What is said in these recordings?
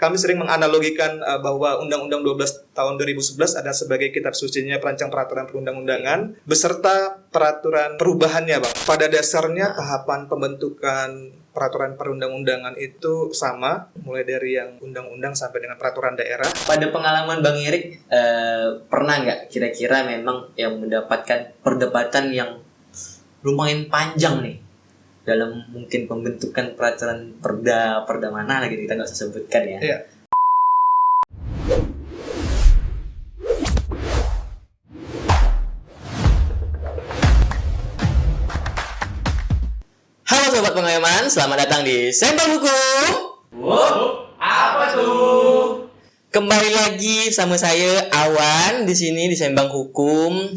kami sering menganalogikan bahwa Undang-Undang 12 tahun 2011 ada sebagai kitab sucinya perancang peraturan perundang-undangan beserta peraturan perubahannya, Bang. Pada dasarnya tahapan pembentukan peraturan perundang-undangan itu sama, mulai dari yang undang-undang sampai dengan peraturan daerah. Pada pengalaman Bang Erik, pernah nggak kira-kira memang yang mendapatkan perdebatan yang lumayan panjang nih dalam mungkin pembentukan peraturan perda mana gitu, kita nggak usah sebutkan ya. Iya. Halo Sobat Pengayoman, selamat datang di Sembang Hukum. Wow, apa tuh? Kembali lagi sama saya Awan di sini di Sembang Hukum.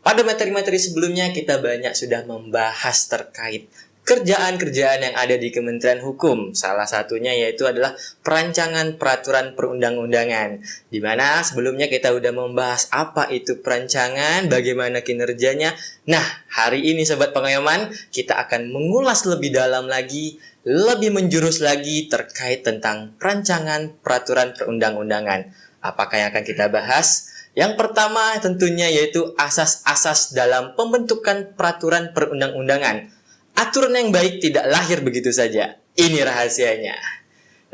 Pada materi-materi sebelumnya kita banyak sudah membahas terkait kerjaan-kerjaan yang ada di Kementerian Hukum. Salah satunya yaitu adalah perancangan peraturan perundang-undangan. Di mana sebelumnya kita udah membahas apa itu perancangan, bagaimana kinerjanya. Nah, hari ini Sobat Pengayoman, kita akan mengulas lebih dalam lagi, lebih menjurus lagi terkait tentang perancangan peraturan perundang-undangan. Apakah yang akan kita bahas? Yang pertama tentunya yaitu asas-asas dalam pembentukan peraturan perundang-undangan. Aturan yang baik tidak lahir begitu saja. Ini rahasianya.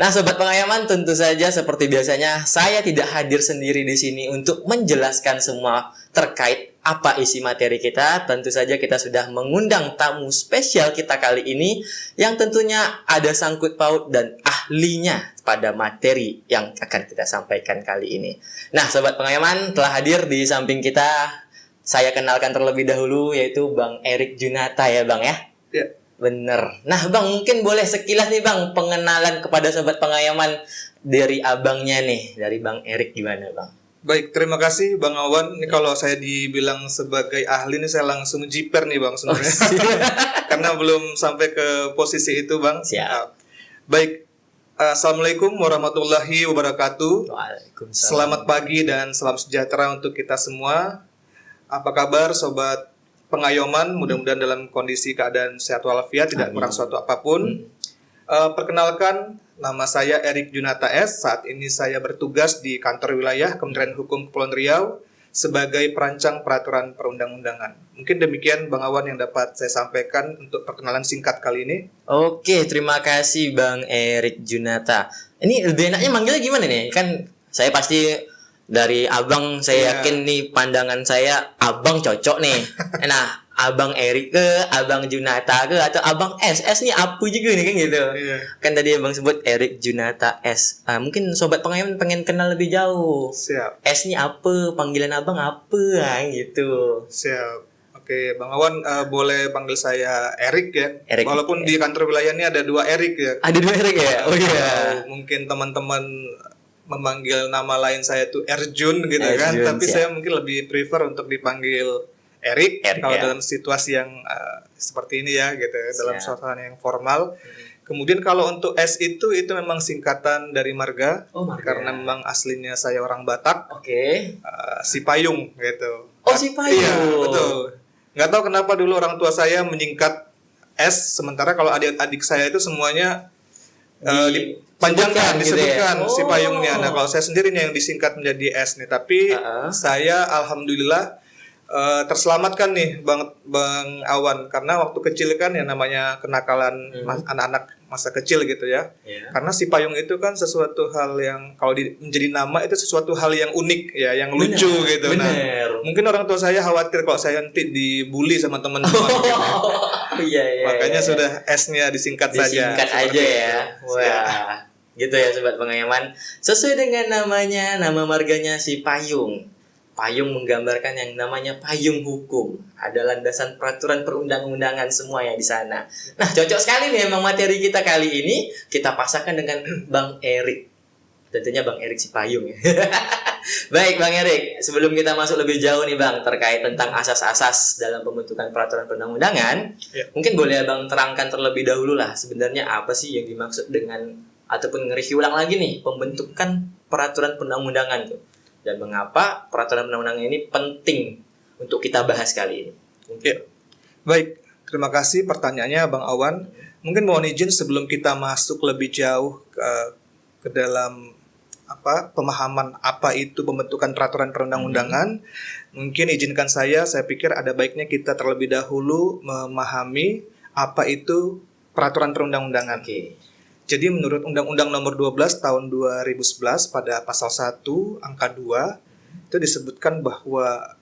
Nah, Sobat Pengayoman, tentu saja seperti biasanya saya tidak hadir sendiri di sini untuk menjelaskan semua terkait apa isi materi kita. Tentu saja kita sudah mengundang tamu spesial kita kali ini yang tentunya ada sangkut paut dan ahlinya pada materi yang akan kita sampaikan kali ini. Nah, Sobat Pengayoman, telah hadir di samping kita. Saya kenalkan terlebih dahulu yaitu Bang Erik Junata ya Bang ya. Ya. Bener. Nah Bang, mungkin boleh sekilas nih Bang pengenalan kepada Sobat Pengayoman dari abangnya nih, dari Bang Erik gimana Bang? Baik, terima kasih Bang Awan. Ini kalau saya dibilang sebagai ahli ini saya langsung jiper nih Bang sebenarnya. Karena belum sampai ke posisi itu Bang. Siap. Baik, Assalamualaikum warahmatullahi wabarakatuh. Waalaikumsalam. Selamat pagi dan salam sejahtera untuk kita semua. Apa kabar Sobat Pengayoman? Mudah-mudahan dalam kondisi keadaan sehat walafiat, tidak kurang suatu apapun. Perkenalkan, nama saya Erik Junata S. Saat ini saya bertugas di kantor wilayah Kementerian Hukum Kepulauan Riau sebagai perancang peraturan perundang-undangan. Mungkin demikian Bang Awan yang dapat saya sampaikan untuk perkenalan singkat kali ini. Oke, terima kasih Bang Erik Junata. Ini lebih enaknya manggilnya gimana nih? Kan saya pasti dari abang, saya yakin nih pandangan saya abang cocok nih. Nah, abang Erik ke, abang Junata ke, atau abang S nih apa juga nih kan gitu. Kan tadi abang sebut Erik Junata S. Mungkin Sobat Pengayoman pengen kenal lebih jauh. Siap. S nih apa, panggilan abang apa gitu. Siap. Oke, Bang Awan boleh panggil saya Erik ya. Erik. Walaupun di kantor wilayah ini ada 2 Erik ya. Ada 2 Erik ya? Oh iya. Mungkin teman-teman memanggil nama lain saya tuh Erjun gitu kan, Erjun, tapi siap. saya mungkin lebih prefer untuk dipanggil Erik kalau ya. dalam situasi yang seperti ini ya gitu, dalam Siap. suasana yang formal. Kemudian kalau untuk S itu memang singkatan dari marga, Oh, marga. karena memang aslinya saya orang Batak, Oke. Sipayung gitu. Oh, Sipayung. Iya, betul. Nggak tahu kenapa dulu orang tua saya menyingkat S, sementara kalau adik-adik saya itu semuanya dipanjangkan, disebutkan gitu ya? Sipayungnya. Nah, kalau saya sendiri nih yang disingkat menjadi S nih. Tapi saya alhamdulillah terselamatkan nih Bang Awan, karena waktu kecil kan yang namanya kenakalan anak-anak masa kecil gitu ya. Karena Sipayung itu kan sesuatu hal yang kalau menjadi nama itu sesuatu hal yang unik ya, yang lucu gitu. Bener. Nah, mungkin orang tua saya khawatir kalau saya nanti dibully sama teman-teman gitu. Iya. Makanya sudah S-nya disingkat saja. Disingkat aja ya. Wah, gitu ya Sobat Pengayoman. Sesuai dengan namanya, nama marganya Sipayung. Payung menggambarkan yang namanya payung hukum. Ada landasan peraturan perundang-undangan semua ya di sana. Nah, cocok sekali nih memang materi kita kali ini. Kita pasangkan dengan Bang Erik. Tentunya Bang Erik Sipayung ya. Baik Bang Erik, sebelum kita masuk lebih jauh nih Bang terkait tentang asas-asas dalam pembentukan peraturan perundang-undangan, mungkin boleh Bang terangkan terlebih dahulu lah sebenarnya apa sih yang dimaksud dengan ataupun nge-review ulang lagi nih pembentukan peraturan perundang-undangan tuh. Dan mengapa peraturan perundang-undangan ini penting untuk kita bahas kali ini. Ya. Baik, terima kasih pertanyaannya Bang Awan. Mungkin mohon izin sebelum kita masuk lebih jauh ke dalam pemahaman apa itu pembentukan peraturan perundang-undangan, mungkin izinkan saya pikir ada baiknya kita terlebih dahulu memahami apa itu peraturan perundang-undangan. Oke. Jadi menurut Undang-Undang Nomor 12 Tahun 2011 pada pasal 1 angka 2 itu disebutkan bahwa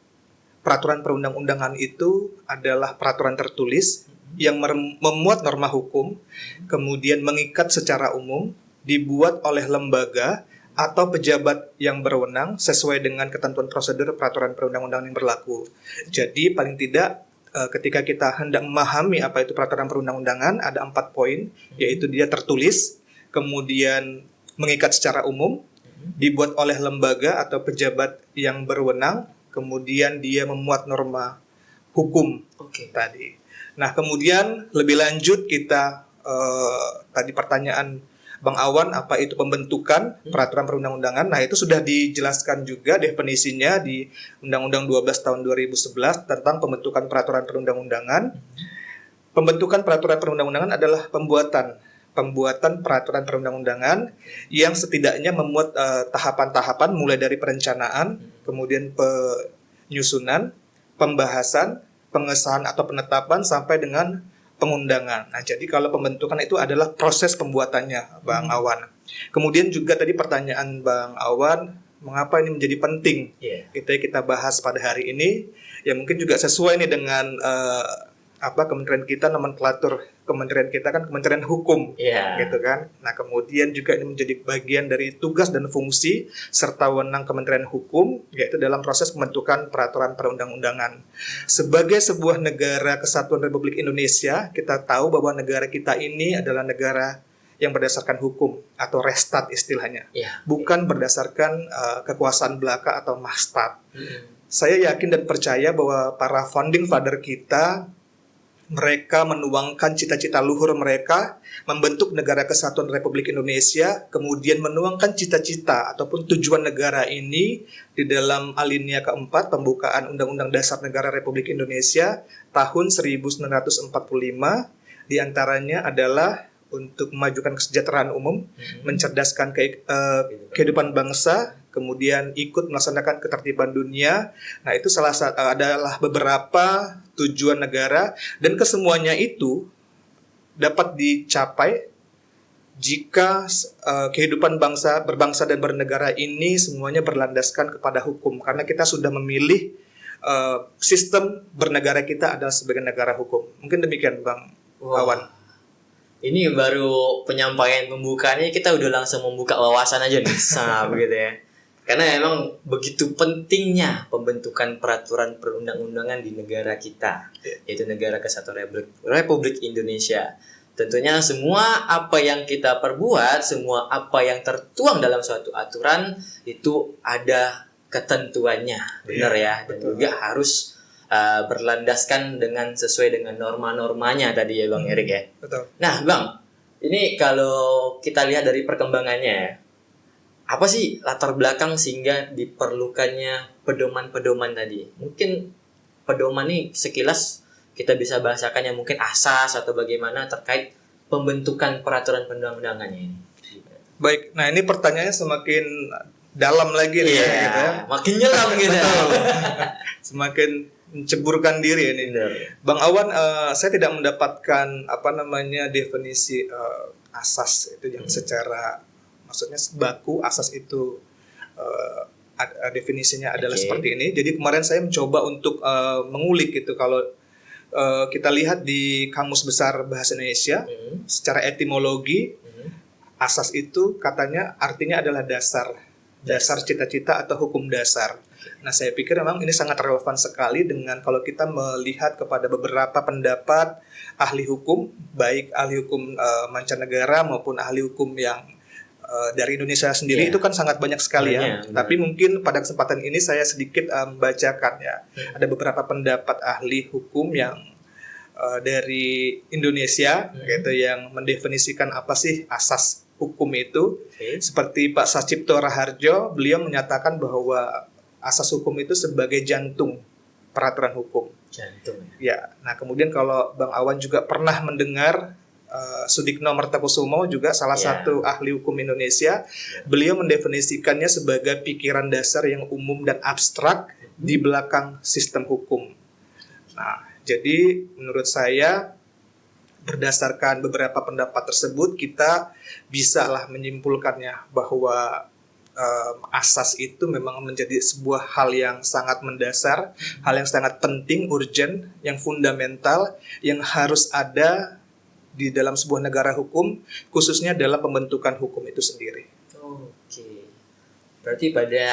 peraturan perundang-undangan itu adalah peraturan tertulis yang memuat norma hukum, kemudian mengikat secara umum, dibuat oleh lembaga atau pejabat yang berwenang sesuai dengan ketentuan prosedur peraturan perundang-undangan yang berlaku. Jadi paling tidak ketika kita hendak memahami apa itu peraturan perundang-undangan, ada 4 poin, yaitu dia tertulis, kemudian mengikat secara umum, dibuat oleh lembaga atau pejabat yang berwenang, kemudian dia memuat norma hukum tadi. Nah, kemudian lebih lanjut kita tadi pertanyaan Bang Awan, apa itu pembentukan peraturan perundang-undangan? Nah, itu sudah dijelaskan juga definisinya di Undang-Undang 12 tahun 2011 tentang pembentukan peraturan perundang-undangan. Pembentukan peraturan perundang-undangan adalah pembuatan peraturan perundang-undangan yang setidaknya memuat tahapan-tahapan mulai dari perencanaan, kemudian penyusunan, pembahasan, pengesahan atau penetapan sampai dengan pengundangan. Nah, jadi kalau pembentukan itu adalah proses pembuatannya, Bang Awan. Kemudian juga tadi pertanyaan Bang Awan, mengapa ini menjadi penting? Kita bahas pada hari ini. Ya mungkin juga sesuai nih dengan kementerian kita, nomenklatur kementerian kita kan Kementerian Hukum, gitu kan. Nah, kemudian juga ini menjadi bagian dari tugas dan fungsi serta wewenang Kementerian Hukum, yaitu dalam proses pembentukan peraturan perundang-undangan. Sebagai sebuah negara kesatuan Republik Indonesia, kita tahu bahwa negara kita ini adalah negara yang berdasarkan hukum atau restat istilahnya, bukan berdasarkan kekuasaan belaka atau mastat. Saya yakin dan percaya bahwa para founding father kita, mereka menuangkan cita-cita luhur mereka membentuk negara kesatuan Republik Indonesia, kemudian menuangkan cita-cita ataupun tujuan negara ini di dalam alinea keempat pembukaan Undang-Undang Dasar Negara Republik Indonesia tahun 1945, diantaranya adalah untuk memajukan kesejahteraan umum, mencerdaskan kehidupan bangsa, kemudian ikut melaksanakan ketertiban dunia. Nah, itu salah satu adalah beberapa tujuan negara, dan kesemuanya itu dapat dicapai jika kehidupan berbangsa dan bernegara ini semuanya berlandaskan kepada hukum, karena kita sudah memilih sistem bernegara kita adalah sebagai negara hukum. Mungkin demikian, Bang Awan. Ini baru penyampaian pembukaannya, kita udah langsung membuka wawasan aja nih, begitu ya. Karena memang begitu pentingnya pembentukan peraturan perundang-undangan di negara kita, yaitu Negara Kesatuan Republik Indonesia. Tentunya semua apa yang kita perbuat, semua apa yang tertuang dalam suatu aturan itu ada ketentuannya, benar ya, dan juga harus berlandaskan sesuai dengan norma-normanya tadi ya Bang Erik ya. Betul. Nah Bang, ini kalau kita lihat dari perkembangannya, apa sih latar belakang sehingga diperlukannya pedoman-pedoman tadi? Mungkin pedoman ini sekilas kita bisa bahasakannya mungkin asas atau bagaimana terkait pembentukan peraturan perundang-undangannya ini. Baik, nah ini pertanyaannya semakin dalam lagi nih, gitu ya. Makin nyelam gitu. Semakin menceburkan diri ini. Bang Awan, saya tidak mendapatkan definisi asas itu yang secara maksudnya baku. Asas itu definisinya adalah seperti ini. Jadi kemarin saya mencoba untuk mengulik gitu. Kalau kita lihat di Kamus Besar Bahasa Indonesia, secara etimologi, asas itu katanya artinya adalah dasar cita-cita atau hukum dasar. Nah, saya pikir memang ini sangat relevan sekali dengan kalau kita melihat kepada beberapa pendapat ahli hukum, baik ahli hukum mancanegara maupun ahli hukum yang dari Indonesia sendiri, itu kan sangat banyak sekali ya. Tapi mungkin pada kesempatan ini saya sedikit membacakan ya. Ada beberapa pendapat ahli hukum yang dari Indonesia gitu yang mendefinisikan apa sih asas hukum itu. Seperti Pak Sacipto Raharjo, beliau menyatakan bahwa asas hukum itu sebagai jantung peraturan hukum. Jantung. Ya. Nah, kemudian kalau Bang Awan juga pernah mendengar Sudikno Mertakusumo juga salah satu ahli hukum Indonesia. Beliau mendefinisikannya sebagai pikiran dasar yang umum dan abstrak di belakang sistem hukum. Nah, jadi menurut saya berdasarkan beberapa pendapat tersebut kita bisalah menyimpulkannya bahwa asas itu memang menjadi sebuah hal yang sangat mendasar, hal yang sangat penting, urgent, yang fundamental, yang harus ada di dalam sebuah negara hukum, khususnya dalam pembentukan hukum itu sendiri. Oke. Berarti pada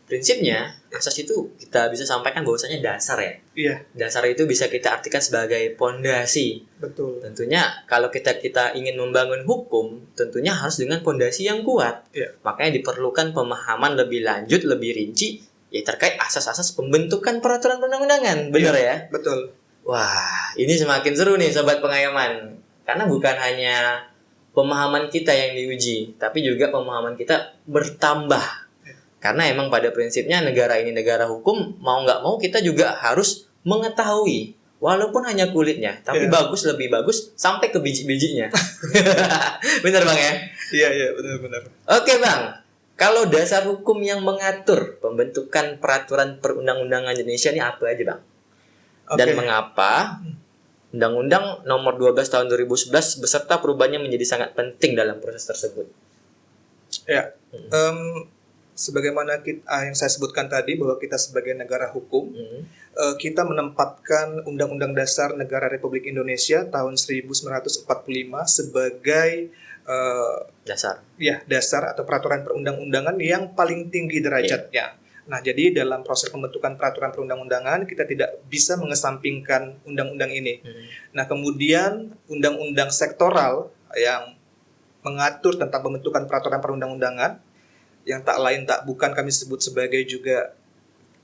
prinsipnya asas itu kita bisa sampaikan bahwasanya dasar ya. Iya. Dasar itu bisa kita artikan sebagai pondasi. Betul. Tentunya kalau kita ingin membangun hukum, tentunya harus dengan pondasi yang kuat. Iya. Makanya diperlukan pemahaman lebih lanjut, lebih rinci ya terkait asas-asas pembentukan peraturan perundang-undangan. Benar ya? Betul. Wah, ini semakin seru nih sobat pengayoman. Karena bukan hanya pemahaman kita yang diuji, tapi juga pemahaman kita bertambah. Karena emang pada prinsipnya negara ini negara hukum, mau nggak mau kita juga harus mengetahui, walaupun hanya kulitnya, tapi bagus, lebih bagus sampai ke biji-bijinya. Benar Bang ya? Iya, benar-benar. Oke Bang, kalau dasar hukum yang mengatur pembentukan peraturan perundang-undangan Indonesia ini apa aja Bang? Dan mengapa Undang-Undang Nomor 12 Tahun 2011 beserta perubahannya menjadi sangat penting dalam proses tersebut? Ya, sebagaimana yang saya sebutkan tadi bahwa kita sebagai negara hukum, kita menempatkan Undang-Undang Dasar Negara Republik Indonesia tahun 1945 sebagai dasar atau peraturan perundang-undangan yang paling tinggi derajatnya. Nah, jadi dalam proses pembentukan peraturan perundang-undangan kita tidak bisa mengesampingkan undang-undang ini. Nah, kemudian undang-undang sektoral yang mengatur tentang pembentukan peraturan perundang-undangan yang tak lain tak bukan kami sebut sebagai juga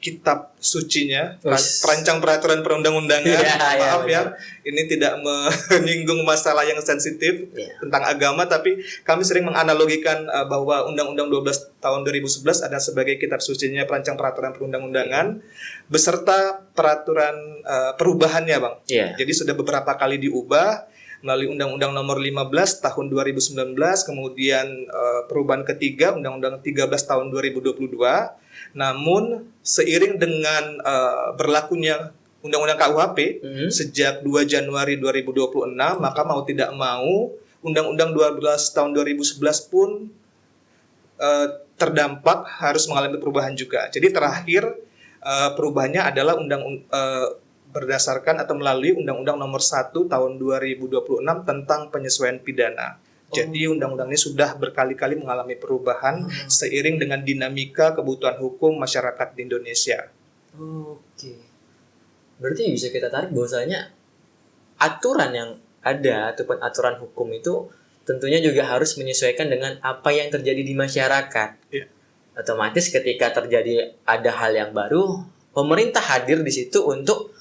kitab sucinya, perancang peraturan perundang-undangan. Maaf ya, ini tidak menyinggung masalah yang sensitif tentang agama, tapi kami sering menganalogikan bahwa Undang-Undang 12 tahun 2011 ada sebagai kitab sucinya perancang peraturan perundang-undangan beserta peraturan perubahannya, Bang. Jadi sudah beberapa kali diubah melalui Undang-Undang Nomor 15 tahun 2019, kemudian perubahan ketiga Undang-Undang 13 tahun 2022. Namun seiring dengan berlakunya Undang-Undang KUHP sejak 2 Januari 2026, maka mau tidak mau Undang-Undang 12 tahun 2011 pun terdampak harus mengalami perubahan juga. Jadi terakhir perubahannya adalah berdasarkan atau melalui Undang-Undang Nomor 1 tahun 2026 tentang penyesuaian pidana. Jadi undang-undang ini sudah berkali-kali mengalami perubahan seiring dengan dinamika kebutuhan hukum masyarakat di Indonesia. Oke. Berarti bisa kita tarik bahwasanya aturan yang ada ataupun aturan hukum itu tentunya juga harus menyesuaikan dengan apa yang terjadi di masyarakat. Otomatis ketika terjadi ada hal yang baru, pemerintah hadir di situ untuk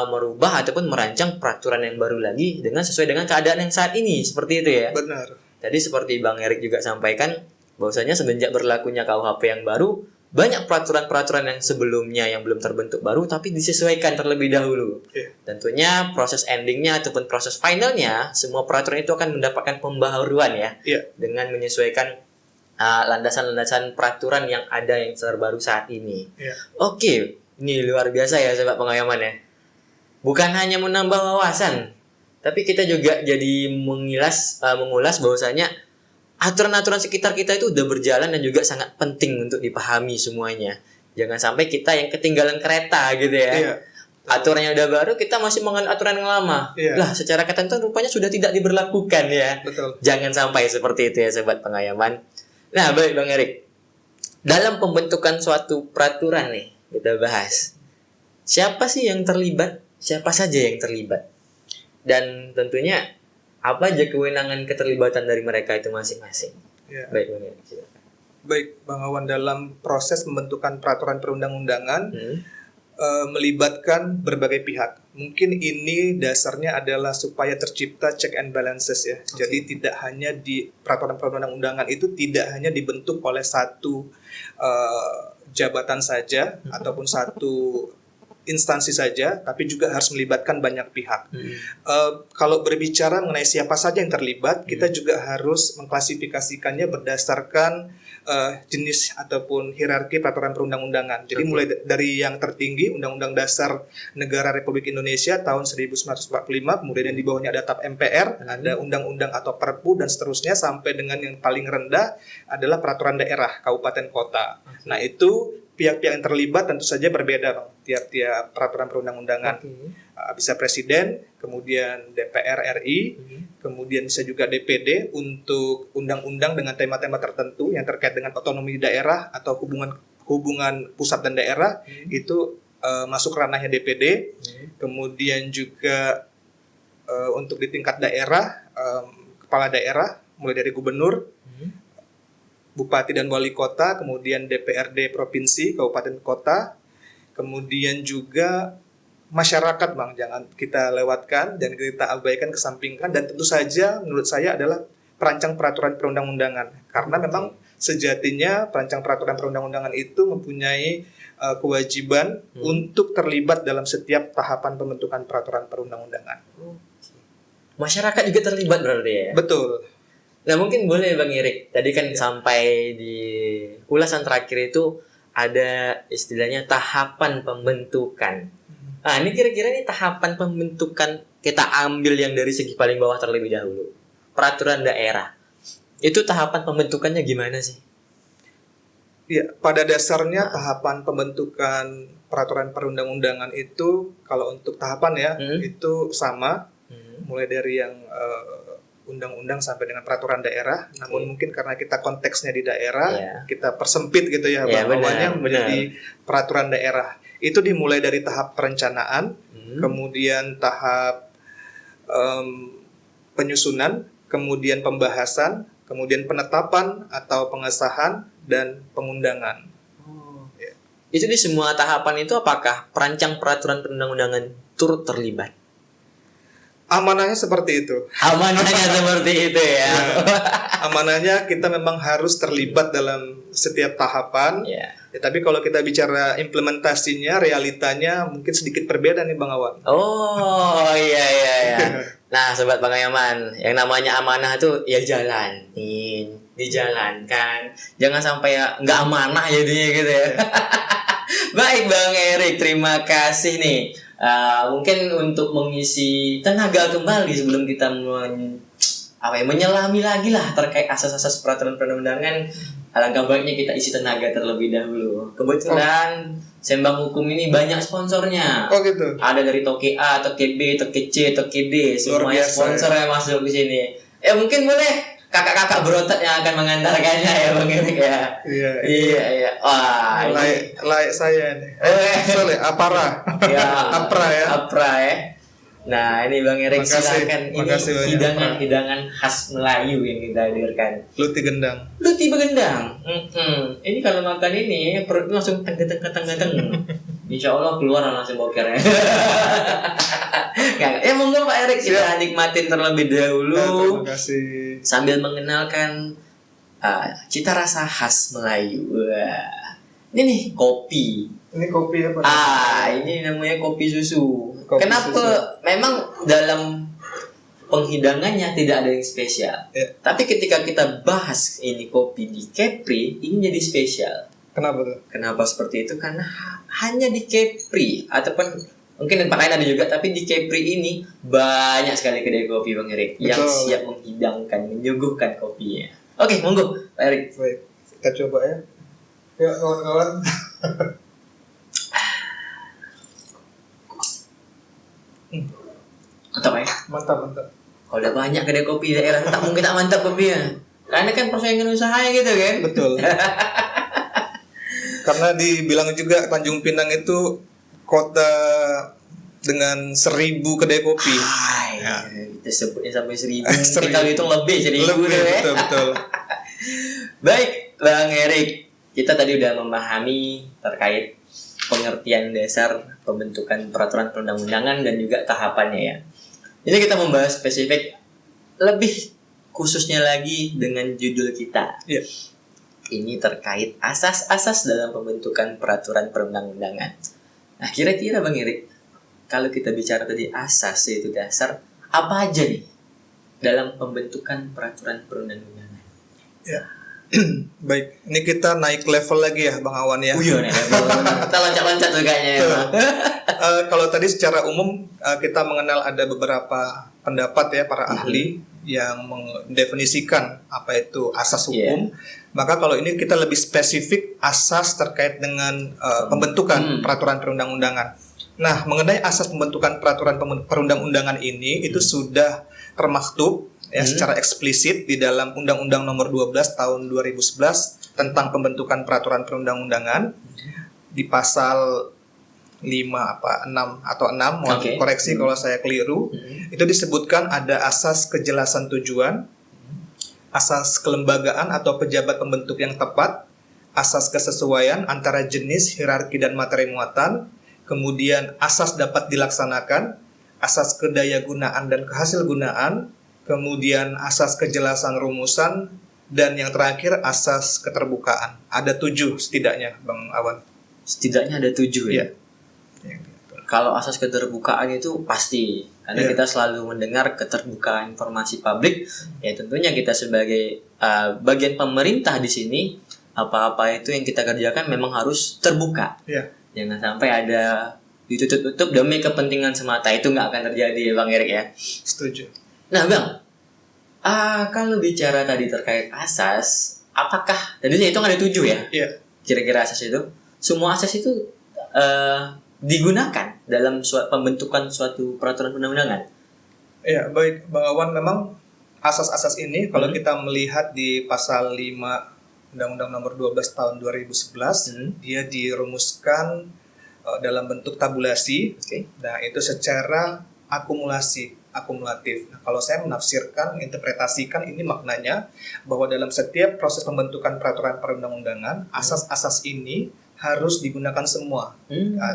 merubah ataupun merancang peraturan yang baru lagi dengan sesuai dengan keadaan yang saat ini, seperti itu ya. Benar. Tadi seperti Bang Erik juga sampaikan bahwasanya semenjak berlakunya KUHP yang baru, banyak peraturan-peraturan yang sebelumnya yang belum terbentuk baru tapi disesuaikan terlebih dahulu. Tentunya proses endingnya ataupun proses finalnya semua peraturan itu akan mendapatkan pembaharuan ya, dengan menyesuaikan landasan-landasan peraturan yang ada yang terbaru saat ini. Oke, ini luar biasa ya sahabat pengayoman ya. Bukan hanya menambah wawasan, tapi kita juga jadi mengulas bahwasanya aturan-aturan sekitar kita itu udah berjalan dan juga sangat penting untuk dipahami semuanya. Jangan sampai kita yang ketinggalan kereta gitu ya. Aturannya udah baru, kita masih menganut aturan yang lama. Lah, secara ketentuan rupanya sudah tidak diberlakukan ya. Betul. Jangan sampai seperti itu ya sobat pengayoman. Nah, baik Bang Erik. Dalam pembentukan suatu peraturan nih, kita bahas. Siapa sih yang terlibat? Siapa saja yang terlibat? Dan tentunya apa aja kewenangan keterlibatan dari mereka itu masing-masing? Baik, Bang Erik, silakan. Baik, Bang Awan, dalam proses pembentukan peraturan perundang-undangan melibatkan berbagai pihak. Mungkin ini dasarnya adalah supaya tercipta check and balances ya. Jadi tidak hanya di peraturan perundang-undangan itu tidak hanya dibentuk oleh satu jabatan saja ataupun satu instansi saja, tapi juga harus melibatkan banyak pihak. Kalau berbicara mengenai siapa saja yang terlibat, kita juga harus mengklasifikasikannya berdasarkan jenis ataupun hierarki peraturan perundang-undangan. Jadi mulai dari yang tertinggi, Undang-Undang Dasar Negara Republik Indonesia tahun 1945, kemudian yang di bawahnya ada TAP MPR, ada undang-undang atau Perpu dan seterusnya, sampai dengan yang paling rendah adalah peraturan daerah, kabupaten kota. Nah, itu pihak-pihak yang terlibat tentu saja berbeda, Bang, tiap-tiap peraturan perundang-undangan. Bisa presiden, kemudian DPR RI, kemudian bisa juga DPD untuk undang-undang dengan tema-tema tertentu yang terkait dengan otonomi daerah atau hubungan pusat dan daerah, itu masuk ranahnya DPD. Kemudian juga untuk di tingkat daerah, kepala daerah mulai dari gubernur, bupati dan wali kota, kemudian DPRD provinsi, kabupaten kota, kemudian juga masyarakat, Bang, jangan kita lewatkan, jangan kita abaikan, kesampingkan, dan tentu saja menurut saya adalah perancang peraturan perundang-undangan, karena memang sejatinya perancang peraturan perundang-undangan itu mempunyai kewajiban untuk terlibat dalam setiap tahapan pembentukan peraturan perundang-undangan. Masyarakat juga terlibat berarti ya? Betul. Nah, mungkin boleh Bang Erik, tadi kan sampai di ulasan terakhir itu ada istilahnya tahapan pembentukan. Nah, ini kira-kira ini tahapan pembentukan kita ambil yang dari segi paling bawah terlebih dahulu. Peraturan daerah. Itu tahapan pembentukannya gimana sih? Ya, pada dasarnya tahapan pembentukan peraturan perundang-undangan itu kalau untuk tahapan ya, itu sama. Mulai dari yang undang-undang sampai dengan peraturan daerah, namun mungkin karena kita konteksnya di daerah, kita persempit gitu ya, bahwanya menjadi peraturan daerah. Itu dimulai dari tahap perencanaan, kemudian tahap penyusunan, kemudian pembahasan, kemudian penetapan atau pengesahan, dan pengundangan. Itu di semua tahapan itu apakah perancang peraturan perundang-undangan turut terlibat? Amanahnya seperti itu. Amanahnya seperti itu ya. Amanahnya kita memang harus terlibat dalam setiap tahapan. Ya, tapi kalau kita bicara implementasinya, realitanya mungkin sedikit berbeda nih, Bang Awan. Oh iya. Nah, sobat pengayoman, yang namanya amanah itu ya jalanin, dijalankan. Jangan sampai ya nggak amanah jadinya gitu ya. Baik Bang Erik, terima kasih nih. Mungkin untuk mengisi tenaga kembali sebelum kita menyelami lagi lah terkait asas-asas peraturan perundang-undangan, alangkah baiknya kita isi tenaga terlebih dahulu. Kebetulan Sembang Hukum ini banyak sponsornya. Oh gitu. Ada dari Toke A, Toke B, Toke C, Toke D, semuanya sponsor yang masuk ke sini. Ya mungkin boleh kakak-kakak berotot yang akan mengantarkannya ya Bang Erik ya. Iya. Wah, layak saya nih. Sorry, Apra ya. Nah, ini Bang Erik silakan, ini hidangan khas Melayu yang kita hadirkan. Luti begendang. Ini kalau makan ini perut langsung teng. Insya Allah keluar langsung bokernya. Ya monggo Pak Erik, kita nikmatin terlebih dahulu. Terima kasih. Sambil mengenalkan cita rasa khas Melayu. Wah. Ini nih kopi. Ini kopi apa? Ini namanya kopi susu. Kenapa? Susu. Memang dalam penghidangannya tidak ada yang spesial. Tapi ketika kita bahas ini kopi di Kepri, ini jadi spesial. Kenapa tuh? Kenapa seperti itu? Karena hanya di Kepri ataupun mungkin di tempat lain ada juga, tapi di Kepri ini banyak sekali kedai kopi Bang Erik yang siap menghidangkan, menyuguhkan kopinya. Oke, monggo Pak Erik. Baik, kita coba ya. Yuk kawan-kawan. Mantap ya? Mantap. Kalau udah banyak kedai kopi di daerah, tak mungkin tak mantap kopinya. Karena kan persaingan usahanya gitu kan. Betul. Karena dibilang juga Tanjung Pinang itu kota dengan 1.000 kedai kopi. Kita sebutnya sampai 1.000. Kita hitung lebih 1.000. Betul. Baik, Bang Erik. Kita tadi udah memahami terkait pengertian dasar pembentukan peraturan perundang-undangan dan juga tahapannya ya. Ini kita membahas spesifik lebih khususnya lagi dengan judul kita. Ini terkait asas-asas dalam pembentukan peraturan perundang-undangan. Nah, kira-kira Bang Erik, kalau kita bicara tadi asas yaitu dasar, apa aja nih dalam pembentukan peraturan perundang-undangan? Ya. Baik, ini kita naik level lagi ya Bang Awan ya. Iya nih, kita loncat-loncat tuh kayaknya ya, Bang. Kalau tadi secara umum kita mengenal ada beberapa pendapat ya para ahli yang mendefinisikan apa itu asas hukum. Maka kalau ini kita lebih spesifik asas terkait dengan pembentukan peraturan perundang-undangan. Nah, mengenai asas pembentukan peraturan perundang-undangan ini itu sudah termaktub ya secara eksplisit di dalam Undang-Undang Nomor 12 Tahun 2011 tentang pembentukan peraturan perundang-undangan di pasal 6 atau 6, mohon koreksi kalau saya keliru. Itu disebutkan ada asas kejelasan tujuan, asas kelembagaan atau pejabat pembentuk yang tepat, asas kesesuaian antara jenis, hierarki dan materi muatan, kemudian asas dapat dilaksanakan, asas kedayagunaan dan kehasilgunaan, kemudian asas kejelasan rumusan, dan yang terakhir asas keterbukaan. Ada 7 setidaknya, Bang Awan. Setidaknya ada 7 ya? Kalau asas keterbukaan itu pasti, karena kita selalu mendengar keterbukaan informasi publik, ya tentunya kita sebagai bagian pemerintah di sini, apa-apa itu yang kita kerjakan memang harus terbuka. Jangan sampai ada ditutup-tutup demi kepentingan semata, itu nggak akan terjadi ya Bang Erik ya? Setuju. Nah Bang, kalau bicara tadi terkait asas, apakah tadi itu ada 7 ya? Iya. Kira-kira asas itu, semua asas itu digunakan dalam pembentukan suatu peraturan perundang-undangan? Iya, baik Bang Awan, memang asas-asas ini kalau kita melihat di pasal 5 Undang-Undang Nomor 12 Tahun 2011, dia dirumuskan dalam bentuk tabulasi. Nah, itu secara akumulatif. Nah, kalau saya menafsirkan, interpretasikan ini maknanya bahwa dalam setiap proses pembentukan peraturan perundang-undangan, asas-asas ini harus digunakan semua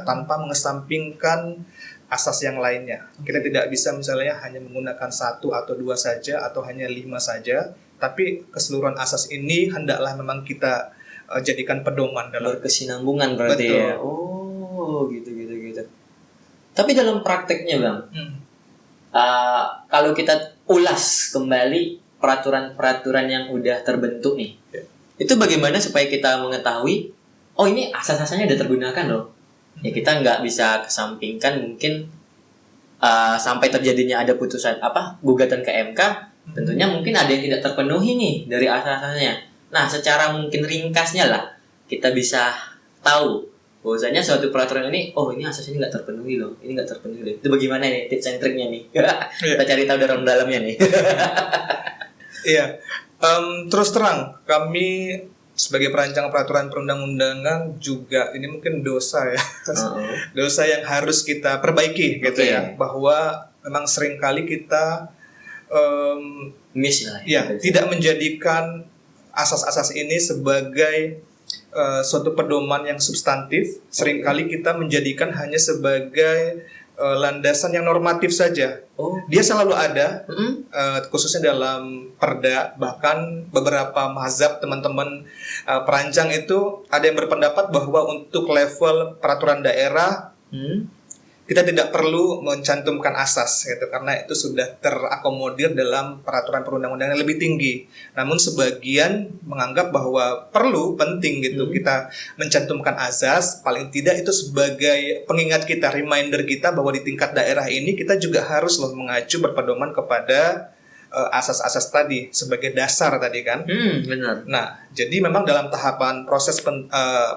tanpa mengesampingkan asas yang lainnya. Kita tidak bisa misalnya hanya menggunakan 1 atau 2 saja atau hanya 5 saja, tapi keseluruhan asas ini hendaklah memang kita jadikan pedoman dalam berkesinambungan berarti. Betul. Ya. Oh, gitu. Tapi dalam prakteknya Bang, kalau kita ulas kembali peraturan-peraturan yang udah terbentuk nih, itu bagaimana supaya kita mengetahui, oh ini asas-asasnya udah tergunakan loh. Ya kita nggak bisa kesampingkan mungkin sampai terjadinya ada putusan gugatan ke MK, tentunya mungkin ada yang tidak terpenuhi nih dari asas-asasnya. Nah, secara mungkin ringkasnya lah kita bisa tahu bahwasanya suatu peraturan ini, oh ini asasnya nggak terpenuhi loh, ini nggak terpenuhi loh. Itu bagaimana nih tips and triknya nih? Kita cari tahu dalam-dalamnya nih. Iya, terus terang kami sebagai perancang peraturan perundang-undangan juga ini mungkin dosa ya, dosa yang harus kita perbaiki gitu ya, bahwa memang seringkali kita miss lah ya, tidak menjadikan asas-asas ini sebagai suatu pedoman yang substantif. Seringkali kita menjadikan hanya sebagai landasan yang normatif saja. Dia selalu ada, khususnya dalam perda. Bahkan beberapa mazhab teman-teman perancang itu ada yang berpendapat bahwa untuk level peraturan daerah kita tidak perlu mencantumkan asas gitu, karena itu sudah terakomodir dalam peraturan perundang-undangan yang lebih tinggi. Namun sebagian menganggap bahwa penting gitu kita mencantumkan asas, paling tidak itu sebagai pengingat kita, reminder kita bahwa di tingkat daerah ini kita juga harus mengacu berpedoman kepada asas-asas tadi sebagai dasar tadi kan. Benar. Nah, jadi memang dalam tahapan proses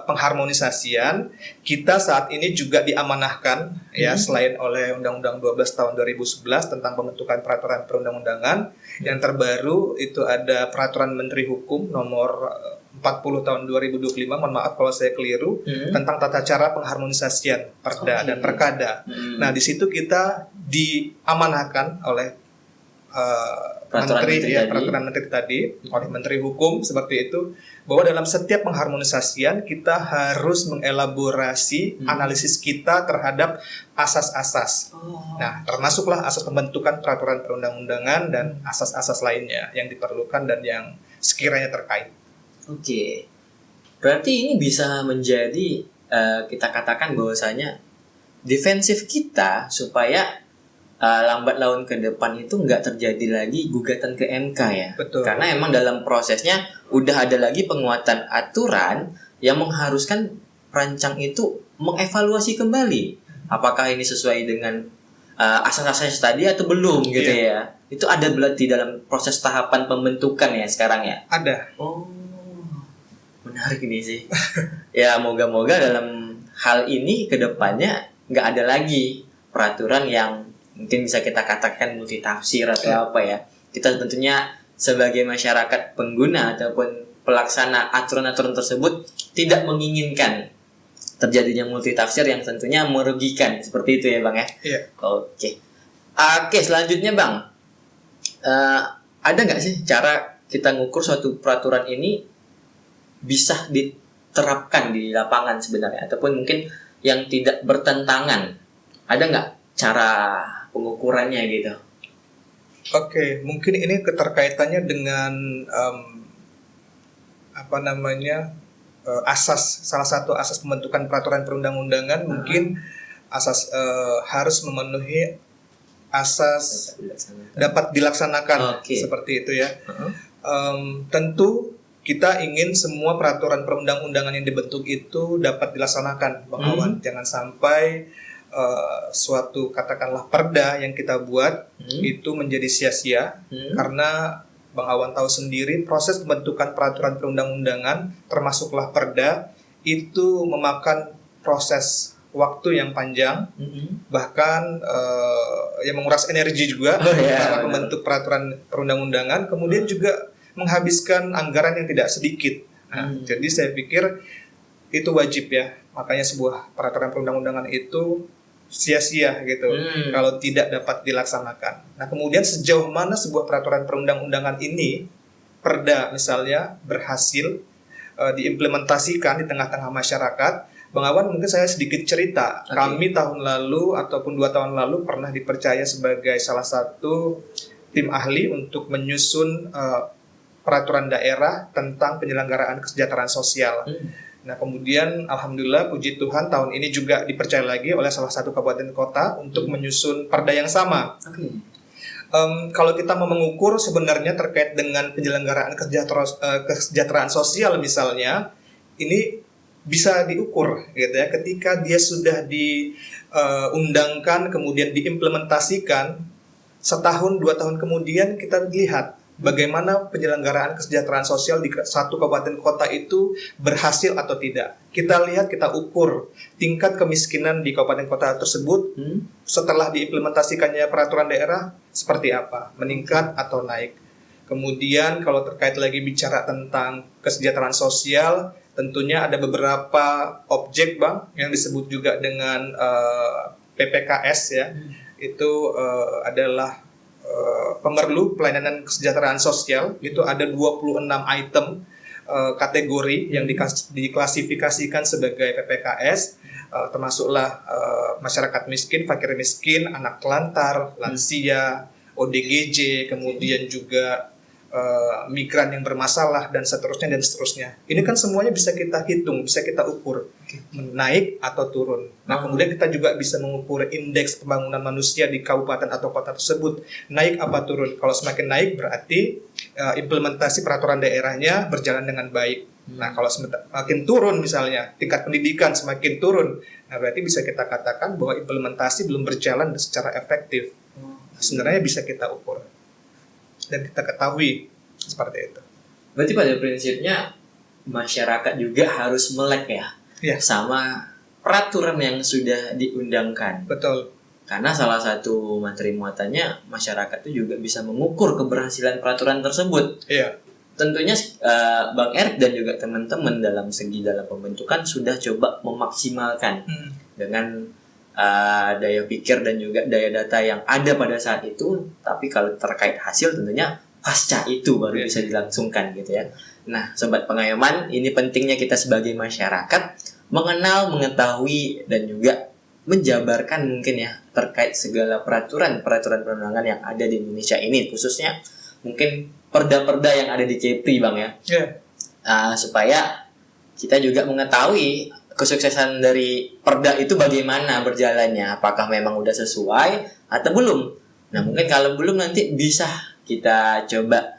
pengharmonisasian kita saat ini juga diamanahkan ya, selain oleh Undang-Undang 12 tahun 2011 tentang pembentukan peraturan perundang-undangan, yang terbaru itu ada Peraturan Menteri Hukum nomor 40 tahun 2025, mohon maaf kalau saya keliru, tentang tata cara pengharmonisasian perda dan perkada. Nah, di situ kita diamanahkan oleh peraturan menteri tadi oleh Menteri Hukum seperti itu, bahwa dalam setiap pengharmonisasian kita harus mengelaborasi analisis kita terhadap asas-asas. Nah, termasuklah asas pembentukan peraturan perundang-undangan dan asas-asas lainnya yang diperlukan dan yang sekiranya terkait. Berarti ini bisa menjadi kita katakan bahwasanya defensif kita supaya lambat laun ke depan itu nggak terjadi lagi gugatan ke MK ya. Betul. Karena emang dalam prosesnya udah ada lagi penguatan aturan yang mengharuskan perancang itu mengevaluasi kembali apakah ini sesuai dengan asas-asas tadi atau belum gitu ya. Itu ada berarti dalam proses tahapan pembentukan ya sekarang ya. Ada. Oh, menarik ini sih. Ya moga-moga dalam hal ini ke depannya nggak ada lagi peraturan yang mungkin bisa kita katakan multitafsir atau apa ya. Kita tentunya sebagai masyarakat pengguna ataupun pelaksana aturan-aturan tersebut tidak menginginkan terjadinya multitafsir yang tentunya merugikan. Seperti itu ya Bang ya? Iya. Oke, selanjutnya Bang. Ada nggak sih cara kita ngukur suatu peraturan ini bisa diterapkan di lapangan sebenarnya? Ataupun mungkin yang tidak bertentangan. Ada nggak cara pengukurannya gitu? Oke, mungkin ini keterkaitannya dengan salah satu asas pembentukan peraturan perundang-undangan. Mungkin asas harus memenuhi asas dapat dilaksanakan. Seperti itu ya. Tentu kita ingin semua peraturan perundang-undangan yang dibentuk itu dapat dilaksanakan, Bang Awan. Jangan sampai suatu katakanlah perda yang kita buat itu menjadi sia-sia karena Bang Awan tahu sendiri proses pembentukan peraturan perundang-undangan termasuklah perda itu memakan proses waktu yang panjang bahkan yang menguras energi juga para pembentuk peraturan perundang-undangan, kemudian juga menghabiskan anggaran yang tidak sedikit. Jadi saya pikir itu wajib ya, makanya sebuah peraturan perundang-undangan itu sia-sia gitu kalau tidak dapat dilaksanakan. Nah kemudian sejauh mana sebuah peraturan perundang-undangan ini, perda misalnya, berhasil diimplementasikan di tengah-tengah masyarakat. Bang Awan, mungkin saya sedikit cerita. Kami tahun lalu ataupun 2 tahun lalu pernah dipercaya sebagai salah satu tim ahli untuk menyusun peraturan daerah tentang penyelenggaraan kesejahteraan sosial. Nah kemudian alhamdulillah puji Tuhan tahun ini juga dipercaya lagi oleh salah satu kabupaten kota untuk menyusun perda yang sama. Kalau kita mau mengukur sebenarnya terkait dengan penyelenggaraan kesejahteraan sosial misalnya, ini bisa diukur gitu ya, ketika dia sudah diundangkan kemudian diimplementasikan, setahun 2 tahun kemudian kita lihat bagaimana penyelenggaraan kesejahteraan sosial di satu kabupaten kota itu berhasil atau tidak. Kita lihat, kita ukur tingkat kemiskinan di kabupaten kota tersebut setelah diimplementasikannya peraturan daerah seperti apa, meningkat atau naik. Kemudian kalau terkait lagi bicara tentang kesejahteraan sosial, tentunya ada beberapa objek Bang yang disebut juga dengan PPKS ya. Itu adalah pemerlu pelayanan kesejahteraan sosial. Itu ada 26 item kategori yang diklasifikasikan sebagai PPKS, termasuklah masyarakat miskin, fakir miskin, anak telantar, lansia, ODGJ, kemudian juga migran yang bermasalah dan seterusnya. Ini kan semuanya bisa kita hitung, bisa kita ukur naik atau turun. Nah kemudian kita juga bisa mengukur indeks pembangunan manusia di kabupaten atau kota tersebut, naik apa turun. Kalau semakin naik berarti implementasi peraturan daerahnya berjalan dengan baik. Nah kalau semakin turun misalnya tingkat pendidikan semakin turun, nah berarti bisa kita katakan bahwa implementasi belum berjalan secara efektif. Sebenarnya bisa kita ukur dan kita ketahui seperti itu. Berarti pada prinsipnya masyarakat juga harus melek ya sama peraturan yang sudah diundangkan. Betul. Karena salah satu materi muatannya masyarakat itu juga bisa mengukur keberhasilan peraturan tersebut. Iya. Tentunya Bang Erik dan juga teman-teman dalam pembentukan sudah coba memaksimalkan dengan daya pikir dan juga daya data yang ada pada saat itu, tapi kalau terkait hasil tentunya pasca itu baru bisa dilangsungkan gitu ya. Nah, sobat pengayoman, ini pentingnya kita sebagai masyarakat mengenal, mengetahui dan juga menjabarkan mungkin ya terkait segala peraturan perundangan yang ada di Indonesia ini, khususnya mungkin perda-perda yang ada di Kepri Bang ya. Supaya kita juga mengetahui kesuksesan dari Perda itu bagaimana berjalannya? Apakah memang udah sesuai atau belum? Nah, mungkin kalau belum nanti bisa kita coba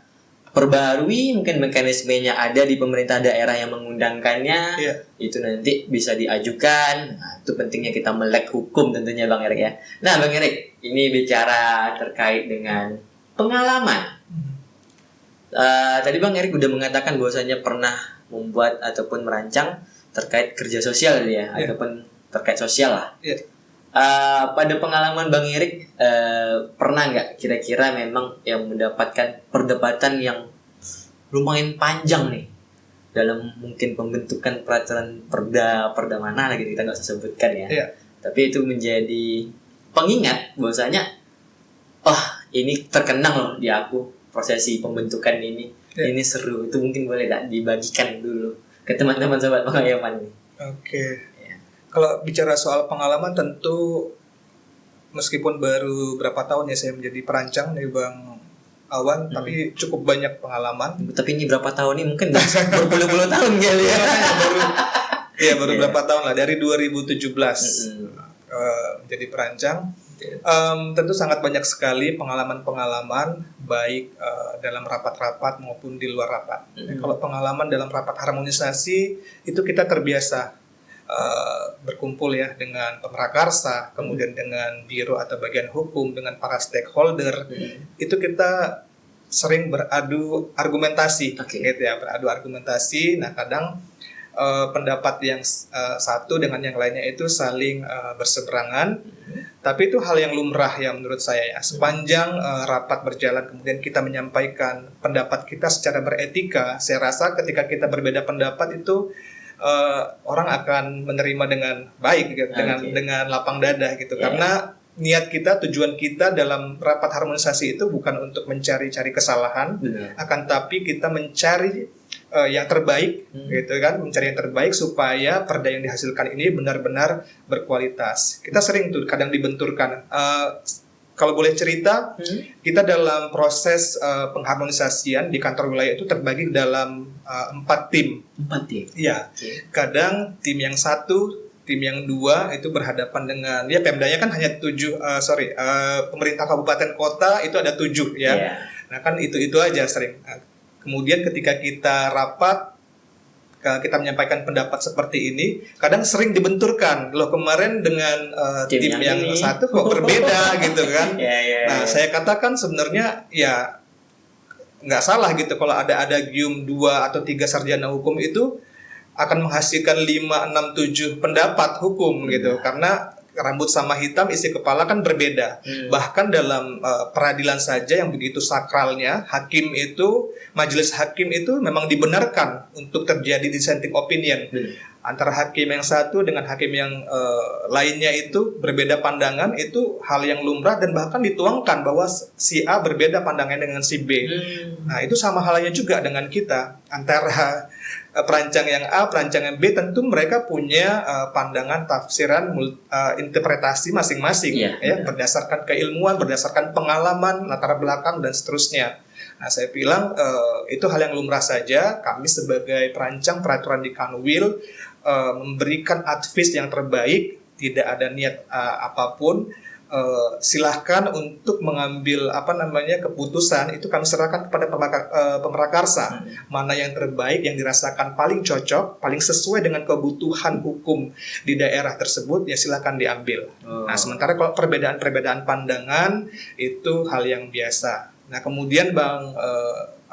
perbarui, mungkin mekanismenya ada di pemerintah daerah yang mengundangkannya. Iya. Itu nanti bisa diajukan. Nah, itu pentingnya kita melek hukum tentunya Bang Erik ya. Nah, Bang Erik, ini bicara terkait dengan pengalaman. Tadi Bang Erik udah mengatakan bahwasanya pernah membuat ataupun merancang terkait kerja sosial ya, ataupun terkait sosial lah. Pada pengalaman Bang Erik, pernah nggak kira-kira memang yang mendapatkan perdebatan yang lumayan panjang nih dalam mungkin pembentukan peraturan perda mana lagi kita nggak usah sebutkan ya. Tapi itu menjadi pengingat bahwasanya, ini terkenang loh di aku prosesi pembentukan ini. Ini seru, itu mungkin boleh tak dibagikan dulu ke teman-teman sobat pengayoman ini. Oke. Kalau bicara soal pengalaman, tentu meskipun baru berapa tahun ya saya menjadi perancang nih Bang Awan, tapi cukup banyak pengalaman. Tapi ini berapa tahun nih, mungkin berpuluh-puluh tahun kali ya. Baru berapa tahun lah, dari 2017 menjadi perancang. Tentu sangat banyak sekali pengalaman-pengalaman baik dalam rapat-rapat maupun di luar rapat. Kalau pengalaman dalam rapat harmonisasi itu kita terbiasa berkumpul ya dengan pemrakarsa, kemudian dengan biro atau bagian hukum, dengan para stakeholder. Itu kita sering beradu argumentasi, gitu ya, beradu argumentasi. Nah, kadang pendapat yang satu dengan yang lainnya itu saling berseberangan. Tapi itu hal yang lumrah ya menurut saya ya. Sepanjang rapat berjalan kemudian kita menyampaikan pendapat kita secara beretika, saya rasa ketika kita berbeda pendapat itu orang akan menerima dengan baik gitu, dengan lapang dada gitu. Karena niat kita, tujuan kita dalam rapat harmonisasi itu bukan untuk mencari-cari kesalahan, akan tapi kita mencari yang terbaik gitu kan, mencari yang terbaik supaya perda yang dihasilkan ini benar-benar berkualitas. Kita sering tuh kadang dibenturkan. Kalau boleh cerita, kita dalam proses pengharmonisasian di kantor wilayah itu terbagi dalam 4 tim. 4 tim? Iya. Kadang tim yang 1, tim yang 2 itu berhadapan dengan, ya Pemdanya kan hanya 7, pemerintah kabupaten kota itu ada 7 ya. Nah kan itu aja sering. Kemudian ketika kita rapat, kita menyampaikan pendapat seperti ini, kadang sering dibenturkan. Loh kemarin dengan tim yang satu kok berbeda gitu kan. Nah saya katakan sebenarnya ya nggak salah gitu kalau ada adagium 2 atau 3 sarjana hukum itu akan menghasilkan 5, 6, 7 pendapat hukum gitu. Karena rambut sama hitam isi kepala kan berbeda. Bahkan dalam peradilan saja yang begitu sakralnya, majelis hakim itu memang dibenarkan untuk terjadi dissenting opinion. Antara hakim yang satu dengan hakim yang lainnya itu berbeda pandangan, itu hal yang lumrah dan bahkan dituangkan bahwa si A berbeda pandangannya dengan si B. Nah itu sama halnya juga dengan kita, antara perancang yang A, perancang yang B, tentu mereka punya pandangan, tafsiran, interpretasi masing-masing ya, berdasarkan keilmuan, berdasarkan pengalaman, latar belakang dan seterusnya. Nah, saya bilang itu hal yang lumrah saja. Kami sebagai perancang peraturan di Kanwil memberikan advice yang terbaik, tidak ada niat apapun. Silahkan untuk mengambil keputusan itu kami serahkan kepada pemrakarsa. Mana yang terbaik, yang dirasakan paling cocok, paling sesuai dengan kebutuhan hukum di daerah tersebut, ya silahkan diambil. Nah sementara kalau perbedaan pandangan itu hal yang biasa. Nah kemudian Bang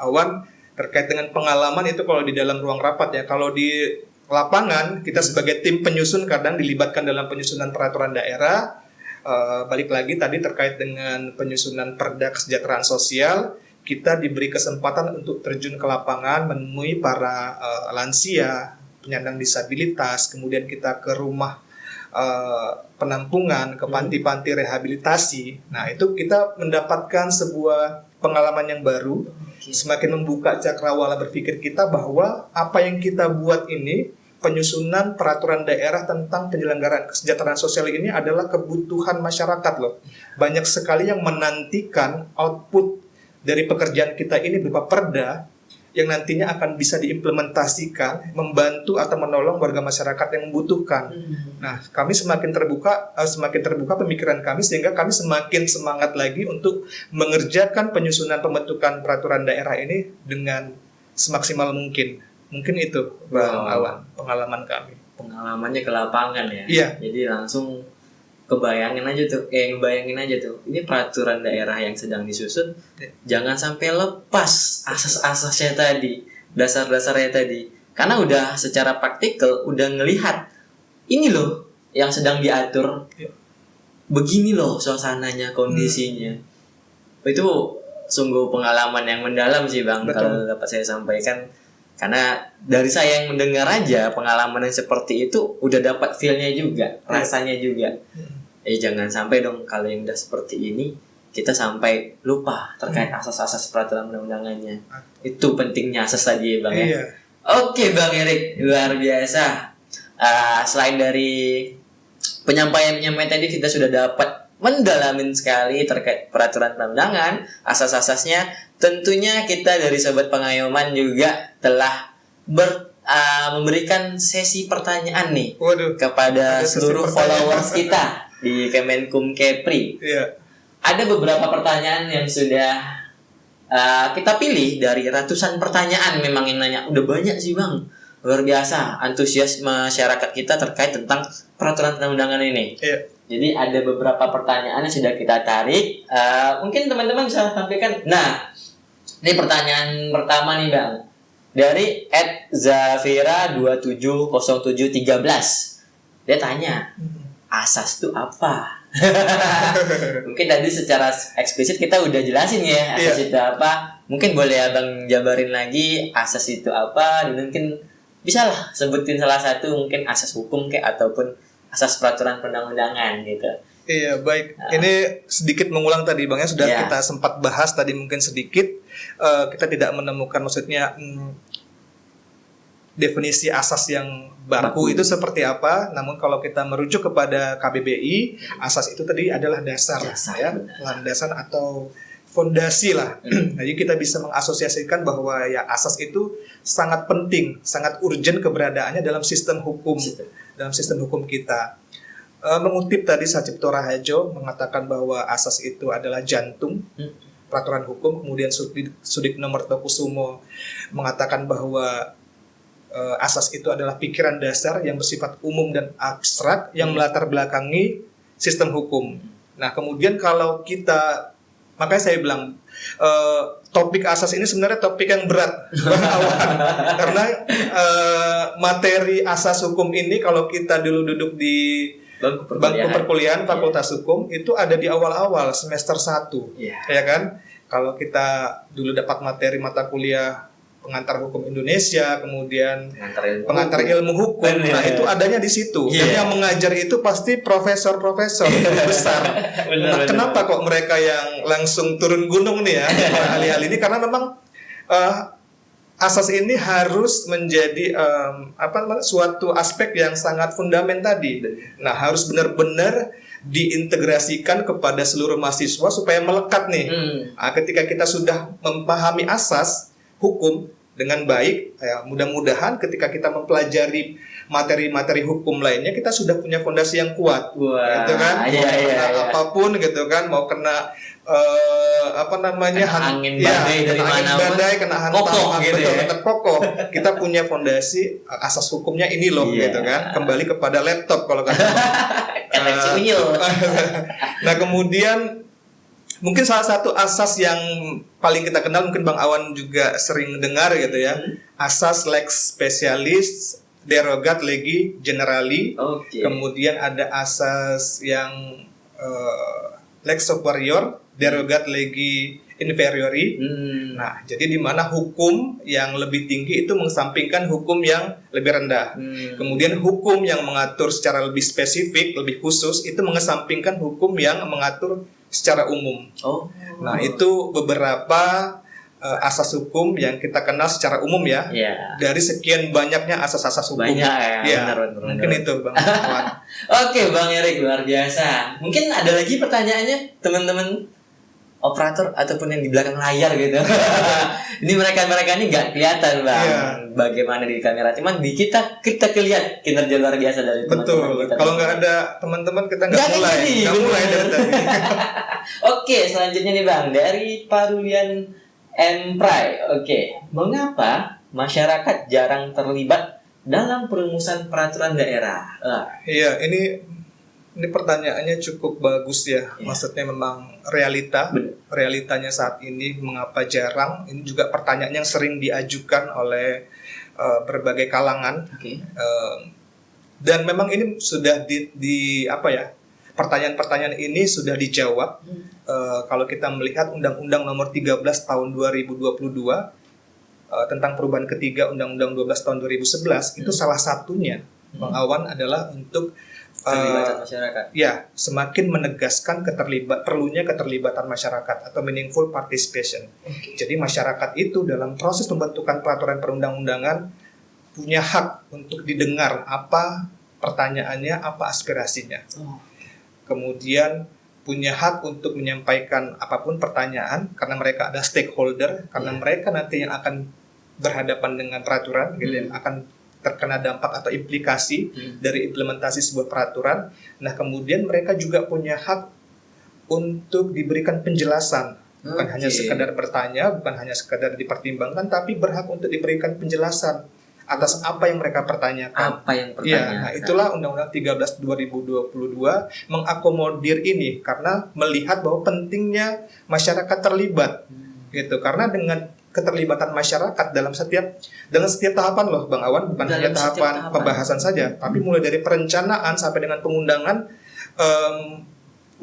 Awan, terkait dengan pengalaman itu kalau di dalam ruang rapat ya, kalau di lapangan kita sebagai tim penyusun kadang dilibatkan dalam penyusunan peraturan daerah. Balik lagi tadi terkait dengan penyusunan perda kesejahteraan sosial, kita diberi kesempatan untuk terjun ke lapangan, menemui para lansia, penyandang disabilitas, kemudian kita ke rumah penampungan, ke panti-panti rehabilitasi. Nah itu kita mendapatkan sebuah pengalaman yang baru, semakin membuka cakrawala berpikir kita bahwa apa yang kita buat ini, penyusunan peraturan daerah tentang penyelenggaraan kesejahteraan sosial ini adalah kebutuhan masyarakat loh. Banyak sekali yang menantikan output dari pekerjaan kita ini berupa perda yang nantinya akan bisa diimplementasikan, membantu atau menolong warga masyarakat yang membutuhkan. Nah, kami semakin terbuka pemikiran kami sehingga kami semakin semangat lagi untuk mengerjakan penyusunan pembentukan peraturan daerah ini dengan semaksimal mungkin. Mungkin itu, Bang Awan, pengalaman kami. Pengalamannya ke lapangan ya. Iya. Jadi langsung ngebayangin aja tuh. Ini peraturan daerah yang sedang disusun, jangan sampai lepas asas-asasnya tadi, dasar-dasarnya tadi. Karena udah secara praktikal udah ngelihat ini loh yang sedang diatur. Begini loh suasananya, kondisinya. Itu sungguh pengalaman yang mendalam sih Bang. Betul. Kalau dapat saya sampaikan. Karena dari saya yang mendengar aja pengalaman yang seperti itu udah dapat feel-nya juga, rasanya juga. Jangan sampai dong kalau yang udah seperti ini kita sampai lupa terkait asas-asas peraturan undang-undangannya. Itu pentingnya asas tadi Bang ya. Iya. Oke Bang Erik, luar biasa. Selain dari penyampaian tadi kita sudah dapat mendalamin sekali terkait peraturan perundangan, asas-asasnya. Tentunya kita dari Sobat Pengayoman juga telah memberikan sesi pertanyaan nih kepada seluruh followers kita di Kemenkum Kepri. Iya. Ada beberapa pertanyaan yang sudah kita pilih dari ratusan pertanyaan memang yang nanya. Udah banyak sih Bang. Luar biasa antusias masyarakat kita terkait tentang peraturan perundangan ini. Iya. Jadi ada beberapa pertanyaan yang sudah kita tarik. Mungkin teman-teman bisa sampaikan. Nah, ini pertanyaan pertama nih Bang. Dari @zafira270713. Dia tanya, asas itu apa? Mungkin tadi secara eksplisit kita udah jelasin ya asas itu apa. Mungkin boleh Abang jabarin lagi asas itu apa. Dan mungkin bisalah sebutin salah satu, mungkin asas hukum kayak ataupun asas peraturan perundang-undangan gitu. Iya, baik. Ini sedikit mengulang tadi Bang ya, sudah kita sempat bahas tadi mungkin sedikit. Kita tidak menemukan maksudnya definisi asas yang baku itu seperti apa. Namun kalau kita merujuk kepada KBBI, asas itu tadi adalah dasar ya, landasan atau fondasi lah. Jadi kita bisa mengasosiasikan bahwa ya asas itu sangat penting, sangat urgent keberadaannya dalam sistem hukum, dalam sistem hukum kita. Mengutip tadi Sacipto Raharjo mengatakan bahwa asas itu adalah jantung peraturan hukum. Kemudian Sudikno Mertokusumo mengatakan bahwa asas itu adalah pikiran dasar yang bersifat umum dan abstrak yang melatar belakangi sistem hukum. Nah, kemudian kalau kita, makanya saya bilang topik asas ini sebenarnya topik yang berat karena materi asas hukum ini kalau kita dulu duduk di bangku perkuliahan Fakultas Hukum itu ada di awal-awal semester 1 ya kan. Kalau kita dulu dapat materi mata kuliah pengantar hukum Indonesia, kemudian pengantar ilmu hukum. Nah, itu adanya di situ. Dan yang mengajar itu pasti profesor-profesor besar. Nah, kenapa kok mereka yang langsung turun gunung nih ya, ahli-ahli ini? Karena memang asas ini harus menjadi suatu aspek yang sangat fundamental tadi. Nah, harus benar-benar diintegrasikan kepada seluruh mahasiswa supaya melekat nih. Nah, ketika kita sudah memahami asas hukum dengan baik, ya, mudah-mudahan ketika kita mempelajari materi-materi hukum lainnya kita sudah punya fondasi yang kuat, gitu kan? Apapun gitu kan, mau kena angin badai dari mana pun, kena hantam, kokoh gitu ya. Tetap kokoh. Kita punya fondasi asas hukumnya ini loh, gitu kan? Kembali kepada laptop kalau kata. Nah, kemudian mungkin salah satu asas yang paling kita kenal, mungkin Bang Awan juga sering dengar gitu ya. Asas lex specialis derogat legi generali. Kemudian ada asas yang lex superior derogat legi inferiori. Nah, jadi di mana hukum yang lebih tinggi itu mengesampingkan hukum yang lebih rendah. Kemudian hukum yang mengatur secara lebih spesifik, lebih khusus itu mengesampingkan hukum yang mengatur secara umum. Nah, itu beberapa asas hukum yang kita kenal secara umum ya. Dari sekian banyaknya asas-asas hukum. Banyak ya. Benar. Mungkin itu Bang Awan. Oke Bang Erik, luar biasa. Mungkin ada lagi pertanyaannya teman-teman? operator ataupun yang di belakang layar gitu. Ini mereka ini nggak kelihatan bang, bagaimana di kamera. Cuman di kita kelihatan kinerja luar biasa dari teman-teman kita. Kalau nggak ada teman-teman kita nggak mulai dari tadi. Oke, selanjutnya nih bang dari Parulian Emprai. Oke, mengapa masyarakat jarang terlibat dalam perumusan peraturan daerah? Iya, ini pertanyaannya cukup bagus ya. Maksudnya memang realitanya saat ini mengapa jarang. Ini juga pertanyaan yang sering diajukan oleh berbagai kalangan. Dan memang ini sudah pertanyaan-pertanyaan ini sudah dijawab kalau kita melihat Undang-Undang Nomor 13 Tahun 2022 tentang perubahan ketiga Undang-Undang 12 Tahun 2011 itu salah satunya Bang Awan adalah untuk keterlibatan masyarakat. Ya, semakin menegaskan perlunya keterlibatan masyarakat atau meaningful participation. Jadi masyarakat itu dalam proses pembentukan peraturan perundang-undangan punya hak untuk didengar apa pertanyaannya, apa aspirasinya. Kemudian punya hak untuk menyampaikan apapun pertanyaan karena mereka ada stakeholder, karena mereka nanti yang akan berhadapan dengan peraturan, gitu, yang akan terkena dampak atau implikasi dari implementasi sebuah peraturan. Nah, kemudian mereka juga punya hak untuk diberikan penjelasan, bukan hanya sekadar bertanya, bukan hanya sekadar dipertimbangkan, tapi berhak untuk diberikan penjelasan atas apa yang mereka pertanyakan. Nah, itulah Undang-Undang 13 2022 mengakomodir ini karena melihat bahwa pentingnya masyarakat terlibat. Gitu. Karena dengan keterlibatan masyarakat dalam setiap tahapan loh Bang Awan, bukan hanya tahapan pembahasan saja, tapi mulai dari perencanaan sampai dengan pengundangan.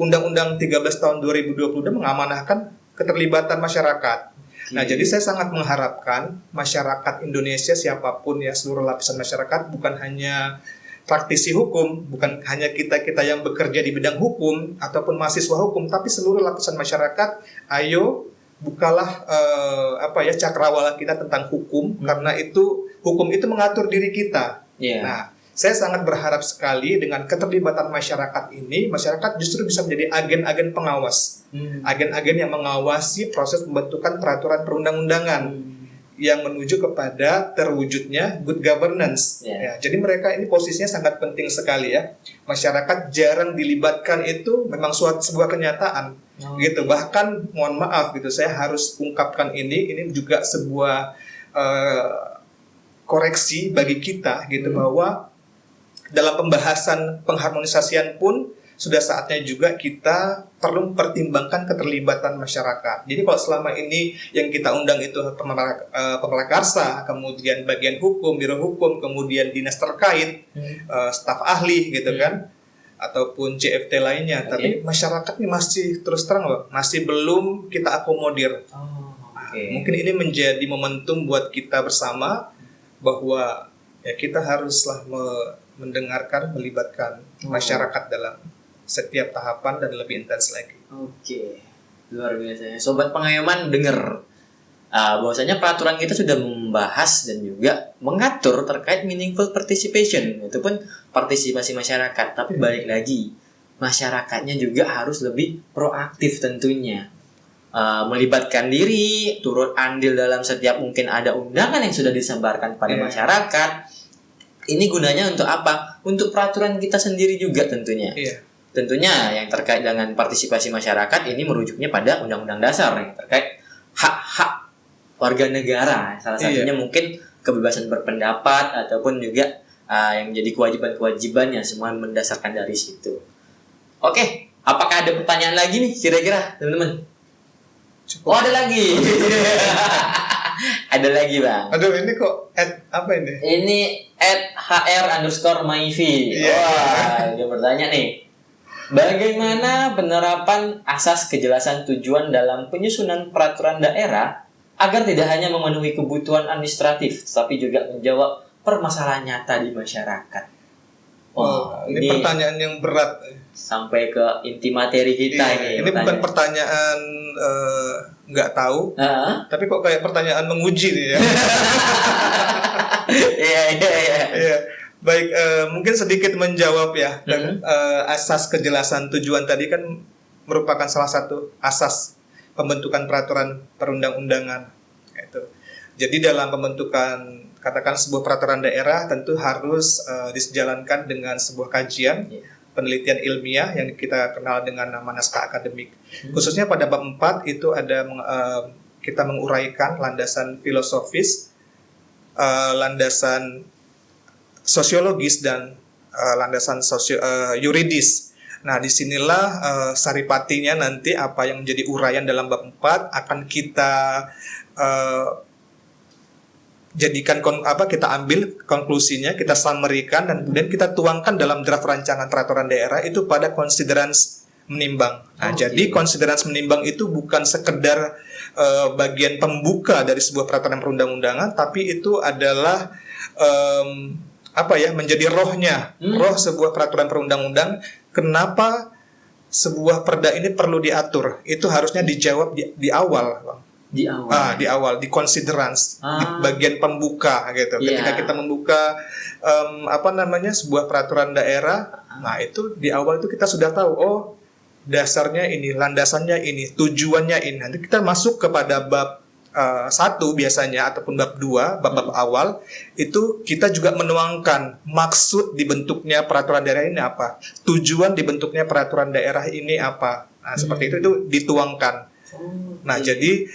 Undang-Undang 13 tahun 2022 mengamanahkan keterlibatan masyarakat. Nah, jadi saya sangat mengharapkan masyarakat Indonesia siapapun ya, seluruh lapisan masyarakat, bukan hanya praktisi hukum, bukan hanya kita-kita yang bekerja di bidang hukum ataupun mahasiswa hukum, tapi seluruh lapisan masyarakat, ayo bukalah cakrawala kita tentang hukum, karena hukum itu mengatur diri kita. Nah, saya sangat berharap sekali dengan keterlibatan masyarakat ini, masyarakat justru bisa menjadi agen-agen pengawas, agen-agen yang mengawasi proses pembentukan peraturan perundang-undangan yang menuju kepada terwujudnya good governance. Ya, jadi mereka ini posisinya sangat penting sekali ya. Masyarakat jarang dilibatkan itu memang sebuah kenyataan. Gitu. Bahkan mohon maaf gitu, saya harus ungkapkan ini juga sebuah koreksi bagi kita gitu, bahwa dalam pembahasan pengharmonisasian pun sudah saatnya juga kita perlu mempertimbangkan keterlibatan masyarakat. Jadi kalau selama ini yang kita undang itu pemrakarsa, kemudian bagian hukum, biro hukum, kemudian dinas terkait, staf ahli gitu kan, ataupun CFT lainnya, tapi masyarakat ini masih terus terang loh, masih belum kita akomodir. Mungkin ini menjadi momentum buat kita bersama bahwa ya kita haruslah mendengarkan, melibatkan masyarakat dalam setiap tahapan dan lebih intens lagi. Luar biasa. Sobat Pengayoman dengar bahwasanya peraturan kita sudah membahas dan juga mengatur terkait meaningful participation, itu pun partisipasi masyarakat. Tapi balik lagi, masyarakatnya juga harus lebih proaktif tentunya, melibatkan diri, turut andil dalam setiap mungkin ada undangan yang sudah disebarkan pada masyarakat. Ini gunanya untuk apa? Untuk peraturan kita sendiri juga tentunya. Tentunya yang terkait dengan partisipasi masyarakat ini merujuknya pada Undang-Undang Dasar yang terkait hak-hak warga negara. Salah satunya mungkin kebebasan berpendapat ataupun juga yang menjadi kewajiban-kewajibannya, semua mendasarkan dari situ. Oke, apakah ada pertanyaan lagi nih kira-kira teman-teman? Ada lagi. Ada lagi bang. Aduh, ini kok apa ini? Ini @hr_maivi. Wah, dia bertanya nih. Bagaimana penerapan asas kejelasan tujuan dalam penyusunan peraturan daerah agar tidak hanya memenuhi kebutuhan administratif, tapi juga menjawab permasalahan nyata di masyarakat? Ini pertanyaan yang berat. Sampai ke inti materi kita ini. Ini bukan pertanyaan nggak tahu, tapi kok kayak pertanyaan menguji nih ya. Iya. Baik, mungkin sedikit menjawab ya. Asas kejelasan tujuan tadi kan merupakan salah satu asas pembentukan peraturan perundang-undangan. Itu. Jadi dalam pembentukan katakan sebuah peraturan daerah tentu harus disejalankan dengan sebuah kajian, penelitian ilmiah yang kita kenal dengan nama naskah akademik. Khususnya pada bab 4 itu ada kita menguraikan landasan filosofis, landasan sosiologis dan landasan yuridis. Nah, disinilah saripatinya nanti apa yang menjadi uraian dalam bab 4 akan kita jadikan kita ambil konklusinya, kita summary-kan dan kemudian kita tuangkan dalam draft rancangan peraturan daerah itu pada considerance menimbang. Nah, jadi considerance menimbang itu bukan sekedar bagian pembuka dari sebuah peraturan perundang-undangan, tapi itu adalah menjadi roh sebuah peraturan perundang-undang. Kenapa sebuah perda ini perlu diatur? Itu harusnya dijawab di awal, Bang. Di awal, di considerance, di bagian pembuka gitu. Ketika kita membuka sebuah peraturan daerah, nah itu di awal itu kita sudah tahu, oh dasarnya ini, landasannya ini, tujuannya ini. Nanti kita masuk kepada bab 1 biasanya ataupun bab 2, bab awal itu kita juga menuangkan maksud dibentuknya peraturan daerah ini apa, tujuan dibentuknya peraturan daerah ini apa. Nah, seperti itu dituangkan. Nah, jadi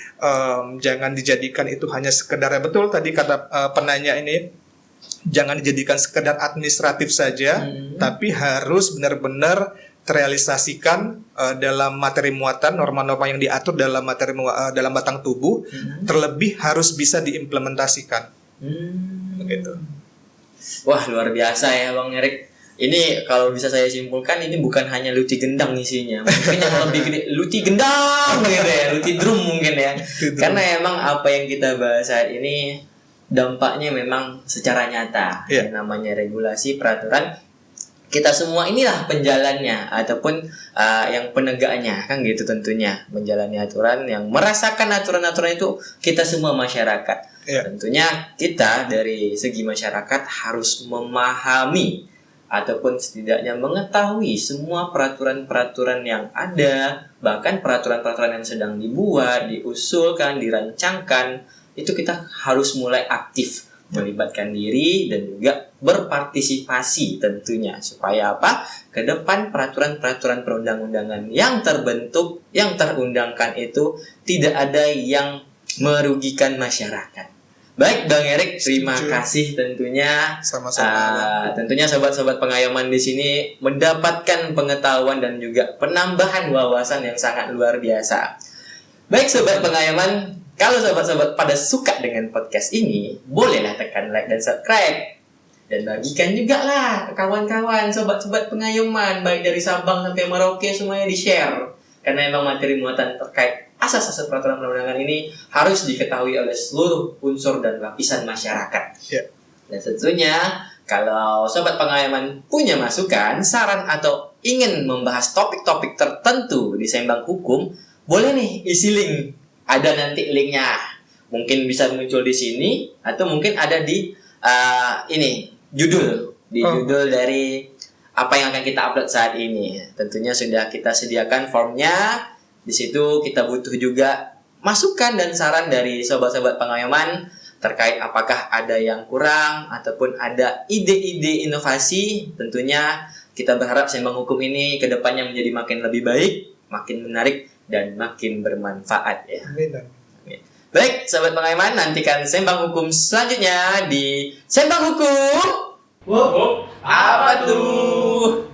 jangan dijadikan itu hanya sekedar, betul tadi kata penanya ini, jangan dijadikan sekedar administratif saja, tapi harus benar-benar terrealisasikan dalam materi muatan, norma-norma yang diatur dalam materi dalam batang tubuh, terlebih harus bisa diimplementasikan. Begitu. Wah, luar biasa ya Bang Erik. Ini kalau bisa saya simpulkan, ini bukan hanya luti gendang isinya, mungkin yang lebih gede luti gendang gitu ya, luti drum mungkin ya. Karena emang apa yang kita bahas saat ini dampaknya memang secara nyata. Yang namanya regulasi, peraturan, kita semua inilah penjalannya ataupun yang penegaknya, kan gitu tentunya. Menjalani aturan, yang merasakan aturan-aturan itu kita semua masyarakat. Tentunya kita dari segi masyarakat harus memahami ataupun setidaknya mengetahui semua peraturan-peraturan yang ada, bahkan peraturan-peraturan yang sedang dibuat, diusulkan, dirancangkan, itu kita harus mulai aktif melibatkan diri dan juga berpartisipasi tentunya, supaya apa? Ke depan peraturan-peraturan perundang-undangan yang terbentuk, yang terundangkan itu tidak ada yang merugikan masyarakat. Baik Bang Erik, terima kasih tentunya. Sama-sama. Tentunya sobat-sobat pengayoman di sini mendapatkan pengetahuan dan juga penambahan wawasan yang sangat luar biasa. Baik sobat pengayoman, kalau sobat-sobat pada suka dengan podcast ini, bolehlah tekan like dan subscribe. Dan bagikan juga lah ke kawan-kawan, sobat-sobat pengayoman, baik dari Sabang sampai Merauke, semuanya di-share. Karena memang materi muatan terkait asas-asas peraturan perundangan ini harus diketahui oleh seluruh unsur dan lapisan masyarakat. Dan tentunya kalau sobat pengayoman punya masukan, saran atau ingin membahas topik-topik tertentu di Sembang Hukum, boleh nih isi link. Ada nanti linknya. Mungkin bisa muncul di sini atau mungkin ada di judul dari apa yang akan kita upload saat ini. Tentunya sudah kita sediakan formnya. Di situ kita butuh juga masukan dan saran dari sobat-sobat pengayoman terkait apakah ada yang kurang ataupun ada ide-ide inovasi. Tentunya kita berharap Sembang Hukum ini ke depannya menjadi makin lebih baik, makin menarik dan makin bermanfaat ya. Amin. Baik, sobat pengayoman, nantikan Sembang Hukum selanjutnya di Sembang Hukum. Apa tuh?